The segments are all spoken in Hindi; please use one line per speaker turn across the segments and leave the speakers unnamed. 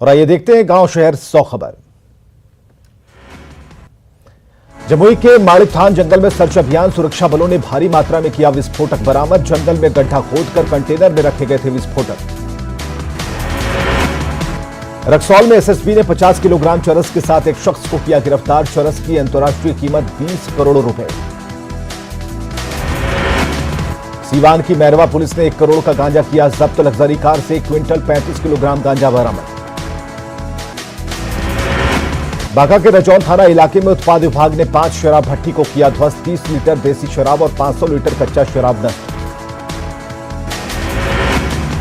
और आइए देखते हैं गांव शहर 100 खबर। जमुई के माड़िकथान जंगल में सर्च अभियान, सुरक्षा बलों ने भारी मात्रा में किया विस्फोटक बरामद। जंगल में गड्ढा खोदकर कंटेनर में रखे गए थे विस्फोटक। रक्सौल में एसएसबी ने 50 किलोग्राम चरस के साथ एक शख्स को किया गिरफ्तार। चरस की अंतर्राष्ट्रीय कीमत 20 करोड़ रुपए। सीवान की मैरवा पुलिस ने 1 करोड़ का गांजा किया जब्त। लग्जरी कार से 1 क्विंटल 35 किलोग्राम गांजा बरामद। बांका के रजौन थाना इलाके में उत्पाद विभाग ने 5 शराब भट्टी को किया ध्वस्त। 30 लीटर देसी शराब और 500 लीटर कच्चा शराब नष्ट।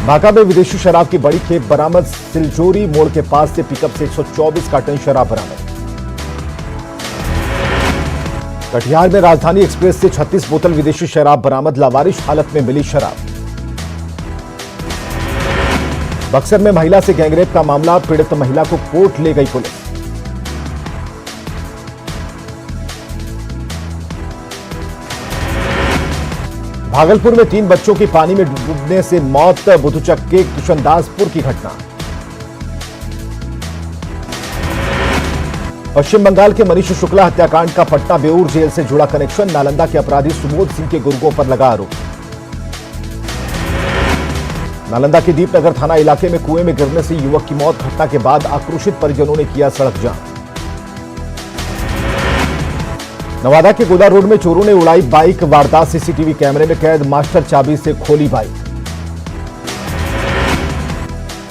बांका में विदेशी शराब की बड़ी खेप बरामद। सिलजोरी मोड़ के पास से पिकअप से 124 कार्टन शराब बरामद। कटिहार में राजधानी एक्सप्रेस से 36 बोतल विदेशी शराब बरामद। लावारिश हालत में मिली शराब। बक्सर में महिला से गैंगरेप का मामला, पीड़ित महिला को कोर्ट ले गई पुलिस। भागलपुर में 3 बच्चों की पानी में डूबने से मौत। बुधुचक के किशनदासपुर की घटना। पश्चिम बंगाल के मनीष शुक्ला हत्याकांड का पटना बेऊर जेल से जुड़ा कनेक्शन। नालंदा के अपराधी सुबोध सिंह के गुर्गों पर लगा आरोप। नालंदा के दीपनगर थाना इलाके में कुएं में गिरने से युवक की मौत। घटना के बाद आक्रोशित परिजनों ने किया सड़क जाम। नवादा के गोदा रोड में चोरों ने उड़ाई बाइक वारदात। सीसीटीवी कैमरे में कैद। मास्टर चाबी से खोली बाइक।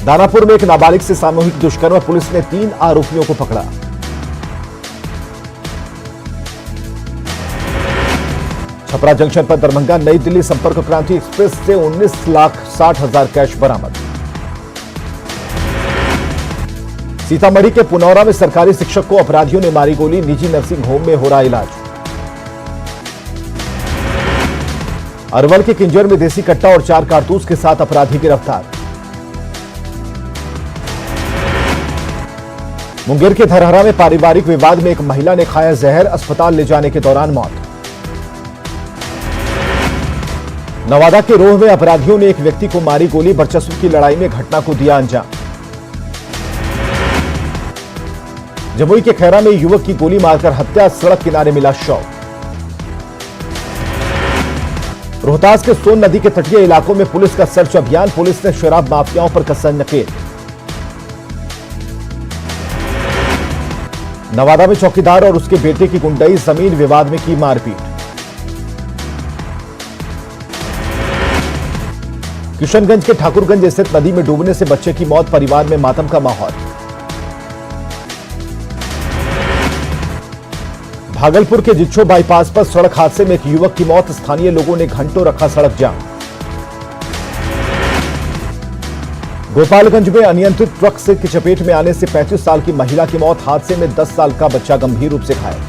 दानापुर में एक नाबालिग से सामूहिक दुष्कर्म, पुलिस ने 3 आरोपियों को पकड़ा। छपरा जंक्शन पर दरभंगा नई दिल्ली संपर्क क्रांति एक्सप्रेस से 19,60,000 कैश बरामद। सीतामढ़ी के पुनौरा में सरकारी शिक्षक को अपराधियों ने मारी गोली। निजी नर्सिंग होम में हो रहा इलाज। अरवल के किंजर में देसी कट्टा और 4 कारतूस के साथ अपराधी गिरफ्तार। मुंगेर के धरहरा में पारिवारिक विवाद में एक महिला ने खाया जहर, अस्पताल ले जाने के दौरान मौत। नवादा के रोह में अपराधियों ने एक व्यक्ति को मारी गोली। वर्चस्व की लड़ाई में घटना को दिया अंजाम। जमुई के खैरा में युवक की गोली मारकर हत्या, सड़क किनारे मिला शव। रोहतास के सोन नदी के तटीय इलाकों में पुलिस का सर्च अभियान। पुलिस ने शराब माफियाओं पर कसा नकेल। नवादा में चौकीदार और उसके बेटे की गुंडई, जमीन विवाद में की मारपीट। किशनगंज के ठाकुरगंज स्थित नदी में डूबने से बच्चे की मौत, परिवार में मातम का माहौल। भागलपुर के जिच्छो बाईपास पर सड़क हादसे में एक युवक की मौत। स्थानीय लोगों ने घंटों रखा सड़क जाम। गोपालगंज में अनियंत्रित ट्रक से की चपेट में आने से 35 साल की महिला की मौत। हादसे में 10 साल का बच्चा गंभीर रूप से घायल।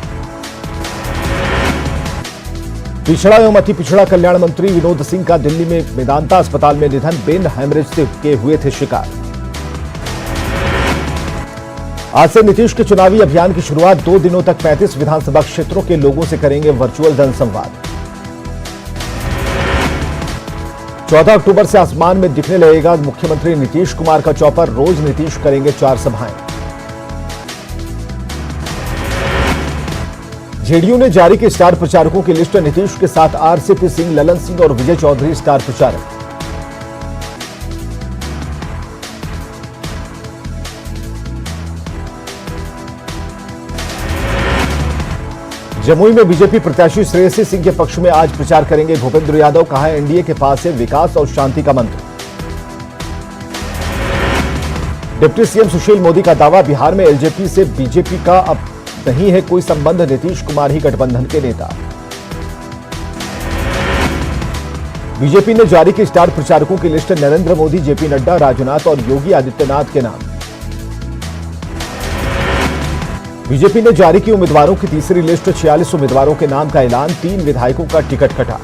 पिछड़ा एवं अति पिछड़ा कल्याण मंत्री विनोद सिंह का दिल्ली में मेदांता अस्पताल में निधन। ब्रेन हैमरेज से के हुए थे शिकार। आज से नीतीश के चुनावी अभियान की शुरुआत। 2 दिनों तक 35 विधानसभा क्षेत्रों के लोगों से करेंगे वर्चुअल जनसंवाद। 14 अक्टूबर से आसमान में दिखने लगेगा मुख्यमंत्री नीतीश कुमार का चौपर। रोज नीतीश करेंगे 4 सभाएं। जेडीयू ने जारी की स्टार प्रचारकों की लिस्ट। नीतीश के साथ आरसीपी सिंह, ललन सिंह और विजय चौधरी स्टार प्रचारक। जमुई में बीजेपी प्रत्याशी श्रेयसी सिंह के पक्ष में आज प्रचार करेंगे भूपेंद्र यादव। कहा है एनडीए के पास है विकास और शांति का मंत्र। डिप्टी सीएम सुशील मोदी का दावा, बिहार में एलजेपी से बीजेपी का अब नहीं है कोई संबंध। नीतीश कुमार ही गठबंधन के नेता। बीजेपी ने जारी की स्टार प्रचारकों की लिस्ट। नरेंद्र मोदी, जेपी नड्डा, राजनाथ और योगी आदित्यनाथ के नाम। बीजेपी ने जारी की उम्मीदवारों की तीसरी लिस्ट। 46 उम्मीदवारों के नाम का ऐलान। 3 विधायकों का टिकट कटा।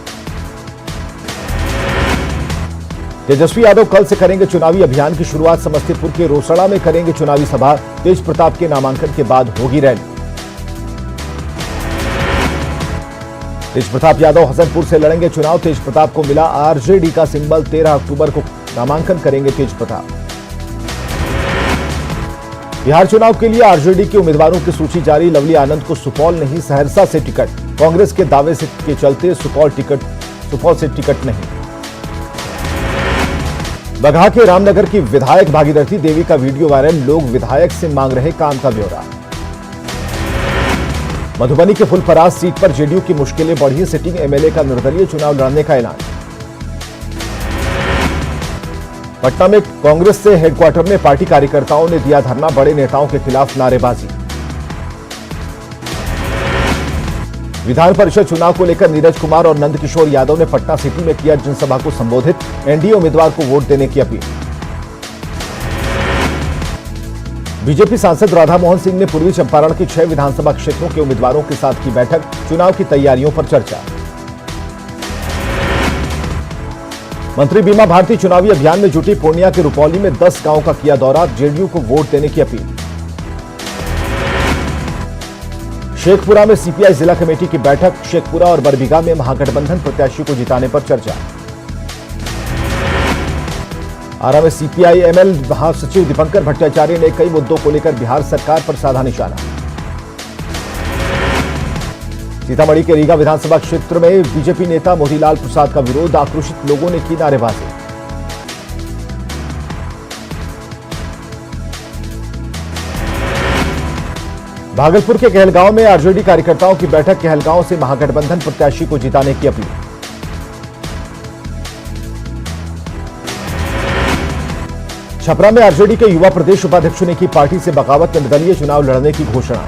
तेजस्वी यादव कल से करेंगे चुनावी अभियान की शुरुआत। समस्तीपुर के रोसड़ा में करेंगे चुनावी सभा। तेज प्रताप के नामांकन के बाद होगी रैली। तेज प्रताप यादव हसनपुर से लड़ेंगे चुनाव। तेज प्रताप को मिला आरजेडी का सिंबल। 13 अक्टूबर को नामांकन करेंगे तेज प्रताप। बिहार चुनाव के लिए आरजेडी के उम्मीदवारों की सूची जारी। लवली आनंद को सुपौल नहीं सहरसा से टिकट। कांग्रेस के दावे के चलते सुपौल से टिकट नहीं। बगहा के रामनगर की विधायक भागीरथी देवी का वीडियो वायरल। लोग विधायक से मांग रहे काम का ब्यौरा। मधुबनी के फुलपरास सीट पर जेडीयू की मुश्किलें बढ़ी। सिटिंग एमएलए का निर्दलीय चुनाव लड़ने का ऐलान। पटना में कांग्रेस से हेडक्वार्टर में पार्टी कार्यकर्ताओं ने दिया धरना। बड़े नेताओं के खिलाफ नारेबाजी। विधान परिषद चुनाव को लेकर नीरज कुमार और नंदकिशोर यादव ने पटना सिटी में किया जनसभा को संबोधित। एनडीए उम्मीदवार को वोट देने की अपील। बीजेपी सांसद राधा मोहन सिंह ने पूर्वी चंपारण की 6 विधानसभा क्षेत्रों के उम्मीदवारों के साथ की बैठक। चुनाव की तैयारियों पर चर्चा। मंत्री बीमा भारती चुनावी अभियान में जुटी। पूर्णिया के रुपौली में 10 गांवों का किया दौरा। जेडीयू को वोट देने की अपील। शेखपुरा में सीपीआई जिला कमेटी की बैठक। शेखपुरा और बरबीघा में महागठबंधन प्रत्याशी को जिताने पर चर्चा। आरा में सीपीआई एमएल महासचिव दीपंकर भट्टाचार्य ने कई मुद्दों को लेकर बिहार सरकार पर साधा निशाना। सीतामढ़ी के रीगा विधानसभा क्षेत्र में बीजेपी नेता मोतीलाल प्रसाद का विरोध। आक्रोशित लोगों ने की नारेबाजी। भागलपुर के कहलगांव में आरजेडी कार्यकर्ताओं की बैठक। कहलगांव से महागठबंधन प्रत्याशी को जिताने की अपील। छपरा में आरजेडी के युवा प्रदेश उपाध्यक्ष ने की पार्टी से बगावत। निर्दलीय चुनाव लड़ने की घोषणा।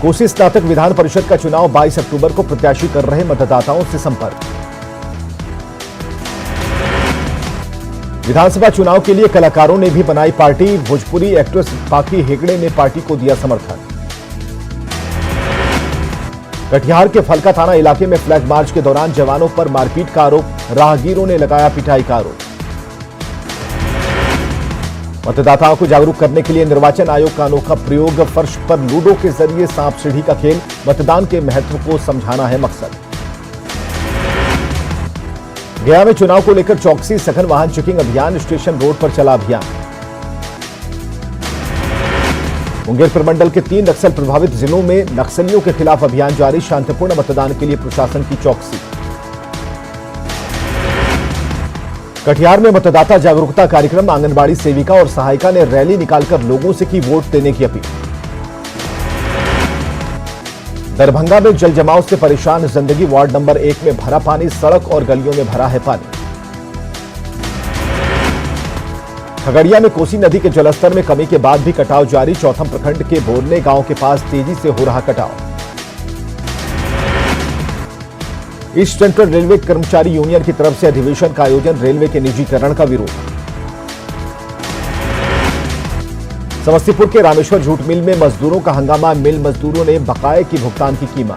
कोसी स्नातक विधान परिषद का चुनाव 22 अक्टूबर को। प्रत्याशी कर रहे मतदाताओं से संपर्क। विधानसभा चुनाव के लिए कलाकारों ने भी बनाई पार्टी। भोजपुरी एक्ट्रेस पाखी हेगड़े ने पार्टी को दिया समर्थन। कटिहार के फलका थाना इलाके में फ्लैग मार्च के दौरान जवानों पर मारपीट का आरोप। राहगीरों ने लगाया पिटाई का आरोप। मतदाताओं को जागरूक करने के लिए निर्वाचन आयोग का अनोखा प्रयोग। फर्श पर लूडो के जरिए सांप सीढ़ी का खेल। मतदान के महत्व को समझाना है मकसद। गया में चुनाव को लेकर चौकसी। सघन वाहन चेकिंग अभियान। स्टेशन रोड पर चला अभियान। मुंगेर प्रमंडल के 3 नक्सल प्रभावित जिलों में नक्सलियों के खिलाफ अभियान जारी। शांतिपूर्ण मतदान के लिए प्रशासन की चौकसी। कटिहार में मतदाता जागरूकता कार्यक्रम। आंगनबाड़ी सेविका और सहायिका ने रैली निकालकर लोगों से की वोट देने की अपील। दरभंगा में जल जमाव से परेशान जिंदगी। वार्ड नंबर 1 में भरा पानी। सड़क और गलियों में भरा है पानी। खगड़िया में कोसी नदी के जलस्तर में कमी के बाद भी कटाव जारी। चौथम प्रखंड के बोरने गांव के पास तेजी से हो रहा कटाव। ईस्ट सेंट्रल रेलवे कर्मचारी यूनियन की तरफ से अधिवेशन का आयोजन। रेलवे के निजीकरण का विरोध। समस्तीपुर के रामेश्वर जूट मिल में मजदूरों का हंगामा। मिल मजदूरों ने बकाये की भुगतान की कीमा।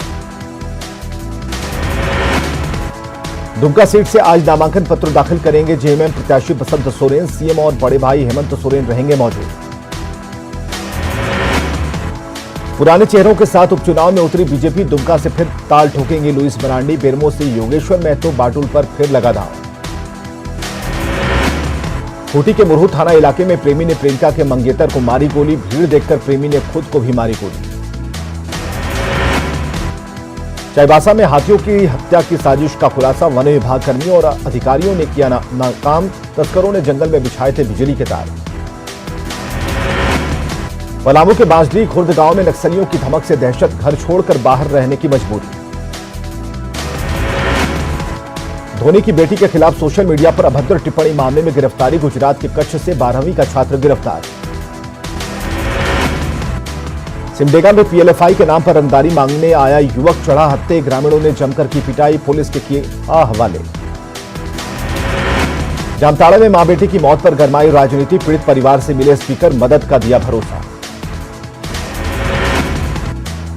दुमका सीट से आज नामांकन पत्र दाखिल करेंगे जेएमएम प्रत्याशी बसंत सोरेन। सीएम और बड़े भाई हेमंत सोरेन रहेंगे मौजूद। पुराने चेहरों के साथ उपचुनाव में उतरी बीजेपी। दुमका से फिर ताल ठोकेंगे लुइस मरांडी। बेरमो से योगेश्वर महतो बाटुल पर फिर लगा दांव। खूंटी के मुरहू थाना इलाके में प्रेमी ने प्रेमिका के मंगेतर को मारी गोली। भीड़ देखकर प्रेमी ने खुद को भी मारी गोली। चाईबासा में हाथियों की हत्या की साजिश का खुलासा। वन विभाग कर्मियों और अधिकारियों ने किया नाकाम। तस्करों ने जंगल में बिछाए थे बिजली के तार। पलामू के बांसडीह खुर्द गांव में नक्सलियों की धमक से दहशत। घर छोड़कर बाहर रहने की मजबूरी। धोनी की बेटी के खिलाफ सोशल मीडिया पर अभद्र टिप्पणी मामले में गिरफ्तारी। गुजरात के कच्छ से 12वीं का छात्र गिरफ्तार। सिमडेगा में पीएलएफआई के नाम पर रंगदारी मांगने आया युवक चढ़ा हत्थे। ग्रामीणों ने जमकर की पिटाई। पुलिस के किए हवाले। जामताड़ा में मां बेटी की मौत पर गरमाई राजनीति। पीड़ित परिवार से मिले स्पीकर। मदद का दिया भरोसा।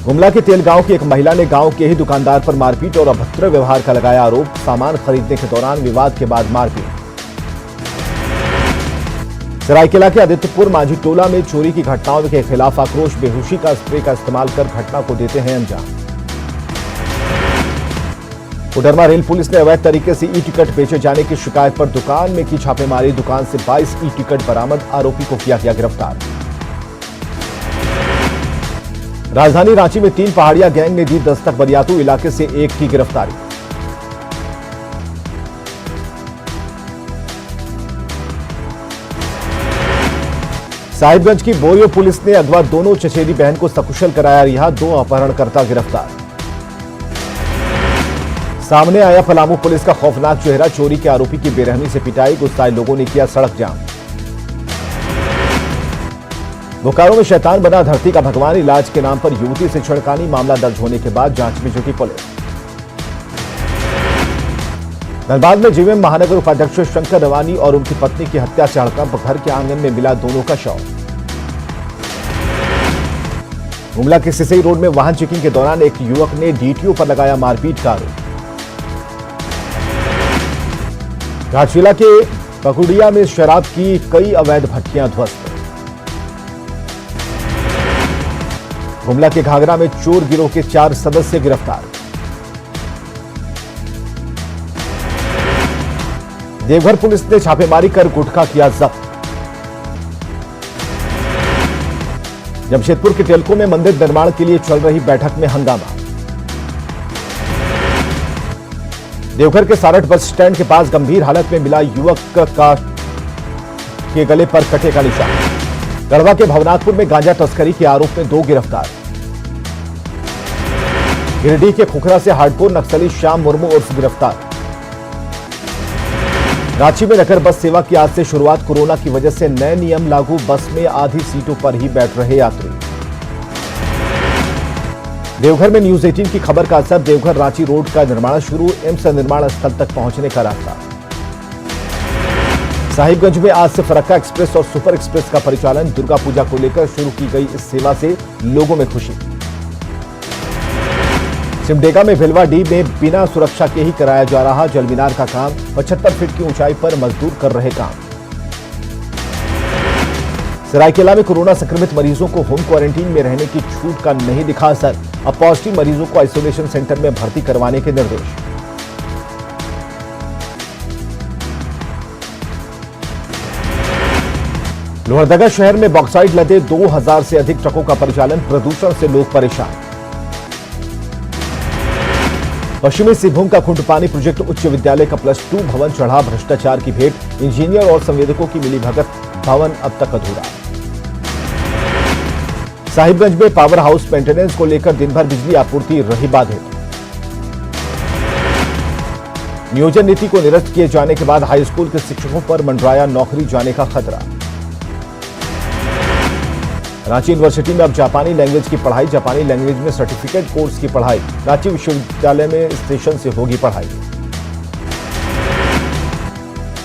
गुमला के तेलगांव की एक महिला ने गांव के ही दुकानदार पर मारपीट और अभद्र व्यवहार का लगाया आरोप। सामान खरीदने के दौरान विवाद के बाद मारपीट। सरायकेला के आदित्यपुर माझी टोला में चोरी की घटनाओं के खिलाफ आक्रोश। बेहोशी का स्प्रे का इस्तेमाल कर घटना को देते हैं अंजाम। कोडरमा रेल पुलिस ने अवैध तरीके से ई टिकट बेचे जाने की शिकायत पर दुकान में की छापेमारी। दुकान से 22 ई टिकट बरामद, आरोपी को किया गया गिरफ्तार। राजधानी रांची में 3 पहाड़िया गैंग ने दी दस्तक, बरियातू इलाके से एक की गिरफ्तारी। साहिबगंज की बोरियो पुलिस ने अगवा दोनों चचेरी बहन को सकुशल कराया रिहा, 2 अपहरणकर्ता गिरफ्तार। सामने आया पलामू पुलिस का खौफनाक चेहरा, चोरी के आरोपी की बेरहमी से पिटाई, गुस्साए लोगों ने किया सड़क जाम। बोकारो में शैतान बना धरती का भगवान, इलाज के नाम पर युवती से छेड़खानी, मामला दर्ज होने के बाद जांच में जुटी पुलिस। धनबाद में जीएम महानगर उपाध्यक्ष शंकर रवानी और उनकी पत्नी की हत्या से हड़कंप, घर के आंगन में मिला दोनों का शव। गुमला के सिसई रोड में वाहन चेकिंग के दौरान एक युवक ने डीटीओ पर लगाया मारपीट का आरोप। घाटशिला के पकुड़िया में शराब की कई अवैध भट्टियां ध्वस्त। गुमला के घाघरा में चोर गिरोह के 4 सदस्य गिरफ्तार। देवघर पुलिस ने छापेमारी कर गुटखा किया जब्त। जमशेदपुर के टेल्को में मंदिर निर्माण के लिए चल रही बैठक में हंगामा। देवघर के सारठ बस स्टैंड के पास गंभीर हालत में मिला युवक के गले पर कटे का निशान। गढ़वा के भवनाथपुर में गांजा तस्करी के आरोप में 2 गिरफ्तार। गिरिडीह के खुखरा से हार्डकोर नक्सली श्याम मुर्मू उर्फ गिरफ्तार। रांची में नगर बस सेवा की आज से शुरुआत, कोरोना की वजह से नए नियम लागू, बस में आधी सीटों पर ही बैठ रहे यात्री। देवघर में न्यूज 18 की खबर का असर, देवघर रांची रोड का निर्माण शुरू, एम्स निर्माण स्थल तक पहुंचने का रास्ता। साहिबगंज में आज से फरक्का एक्सप्रेस और सुपर एक्सप्रेस का परिचालन, दुर्गा पूजा को लेकर शुरू की गई इस सेवा से लोगों में खुशी। सिमडेगा में भिलवाडीह में बिना सुरक्षा के ही कराया जा रहा जलमीनार का काम, 75 फीट की ऊंचाई पर मजदूर कर रहे काम। सरायकेला में कोरोना संक्रमित मरीजों को होम क्वारंटीन में रहने की छूट का नहीं दिखा असर, अब पॉजिटिव मरीजों को आइसोलेशन सेंटर में भर्ती करवाने के निर्देश। लोहरदगा शहर में बॉक्साइट लदे 2000 से अधिक ट्रकों का परिचालन, प्रदूषण से लोग परेशान। पश्चिमी सिंहभूम का खुंटपानी प्रोजेक्ट उच्च विद्यालय का +2 भवन चढ़ा भ्रष्टाचार की भेंट, इंजीनियर और संवेदकों की मिलीभगत, भवन अब तक अधूरा। साहिबगंज में पावर हाउस मेंटेनेंस को लेकर दिन भर बिजली आपूर्ति रही बाधित। नियोजन नीति को निरस्त किए जाने के बाद हाई स्कूल के शिक्षकों पर मंडराया नौकरी जाने का खतरा। रांची यूनिवर्सिटी में अब जापानी लैंग्वेज की पढ़ाई, जापानी लैंग्वेज में सर्टिफिकेट कोर्स की पढ़ाई, रांची विश्वविद्यालय में स्टेशन से होगी पढ़ाई।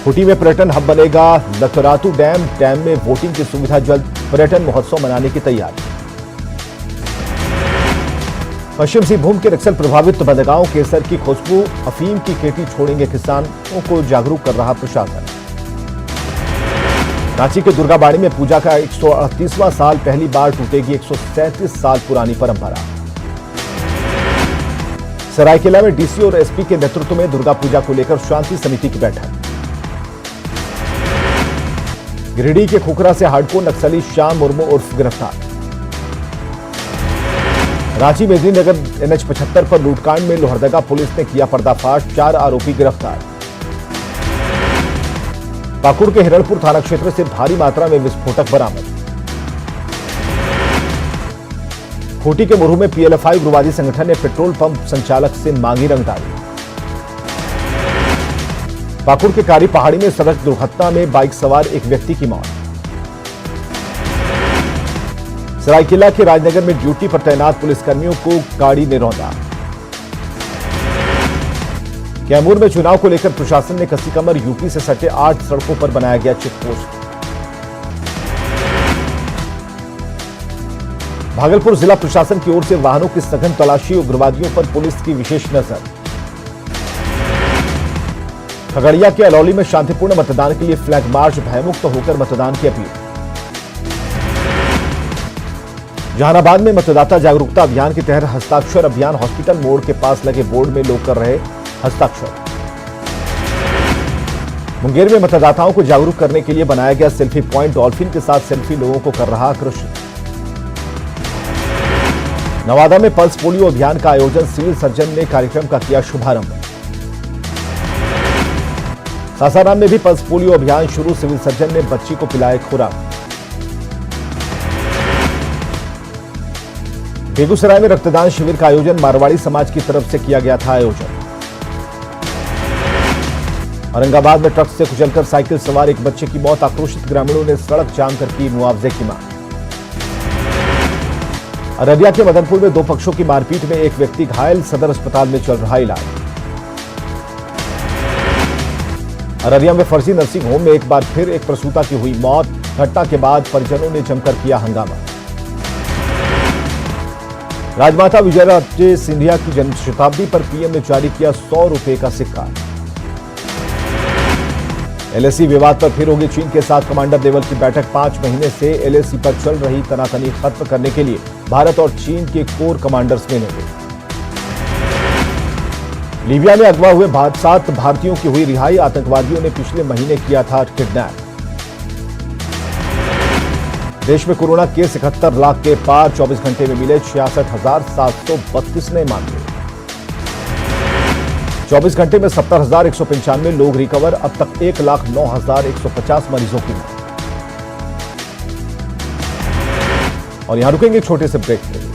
खूंटी में पर्यटन हब बनेगा लतरातू डैम, डैम में बोटिंग की सुविधा जल्द, पर्यटन महोत्सव मनाने की तैयारी। पश्चिम सिंहभूम के नक्सल प्रभावित बंदगांव केसर की खुशबू, अफीम की खेती छोड़ेंगे किसानों को जागरूक कर रहा प्रशासन। रांची के दुर्गाबाड़ी में पूजा का 138वां साल, पहली बार टूटेगी 137 साल पुरानी परंपरा। सरायकेला में डीसी और एसपी के नेतृत्व में दुर्गा पूजा को लेकर शांति समिति की बैठक। गिरिडीह के खुखरा से हार्डकोर नक्सली श्याम मुर्मू उर्फ गिरफ्तार। रांची मेदिनीनगर NH 75 पर लूटकांड में लोहरदगा पुलिस ने किया पर्दाफाश, 4 आरोपी गिरफ्तार। पाकुड़ के हिरणपुर थाना क्षेत्र से भारी मात्रा में विस्फोटक बरामद। खूंटी के मुरहू में PLFI उग्रवादी संगठन ने पेट्रोल पंप संचालक से मांगी रंगदारी। पाकुड़ के कारी पहाड़ी में सड़क दुर्घटना में बाइक सवार एक व्यक्ति की मौत। सरायकेला के राजनगर में ड्यूटी पर तैनात पुलिसकर्मियों को गाड़ी ने रौंदा। कैमूर में चुनाव को लेकर प्रशासन ने कसी कमर, यूपी से सटे 8 सड़कों पर बनाया गया चेक पोस्ट। भागलपुर जिला प्रशासन की ओर से वाहनों की सघन तलाशी, उग्रवादियों पर पुलिस की विशेष नजर। खगड़िया के अलौली में शांतिपूर्ण मतदान के लिए फ्लैग मार्च, भयमुक्त होकर मतदान की अपील। जहानाबाद में मतदाता जागरूकता अभियान के तहत हस्ताक्षर अभियान, हॉस्पिटल मोड़ के पास लगे बोर्ड में लोग कर रहे हस्ताक्षर। मुंगेर में मतदाताओं को जागरूक करने के लिए बनाया गया सेल्फी पॉइंट डॉल्फिन के साथ सेल्फी लोगों को कर रहा आकर्षित। नवादा में पल्स पोलियो अभियान का आयोजन, सिविल सर्जन ने कार्यक्रम का किया शुभारंभ। सासाराम में भी पल्स पोलियो अभियान शुरू, सिविल सर्जन ने बच्ची को पिलाए खुराक। बेगूसराय में रक्तदान शिविर का आयोजन, मारवाड़ी समाज की तरफ से किया गया था आयोजन। औरंगाबाद में ट्रक से कुचलकर साइकिल सवार एक बच्चे की मौत, आक्रोशित ग्रामीणों ने सड़क जाम कर की मुआवजे की मांग। अररिया के मदनपुर में दो पक्षों की मारपीट में एक व्यक्ति घायल, सदर अस्पताल में चल रहा इलाज। अररिया में फर्जी नर्सिंग होम में एक बार फिर एक प्रसूता की हुई मौत, घटना के बाद परिजनों ने जमकर किया हंगामा। राजमाता विजयाराजे सिंधिया की जन्म शताब्दी पर पीएम ने जारी किया 100 रुपए का सिक्का। एलएसी विवाद पर फिर होगी चीन के साथ कमांडर लेवल की बैठक, 5 महीने से एलएसी पर चल रही तनातनी खत्म करने के लिए भारत और चीन के कोर कमांडर्स मिलेंगे। लीबिया में अगवा हुए 7 भारतीयों की हुई रिहाई, आतंकवादियों ने पिछले महीने किया था किडनैप। देश में कोरोना केस 71 लाख के पार, 24 घंटे में मिले 66,732 नए मामले। 24 घंटे में 70,195 लोग रिकवर, अब तक 1,09,150 मरीजों की मौत। और यहां रुकेंगे छोटे से ब्रेक पे।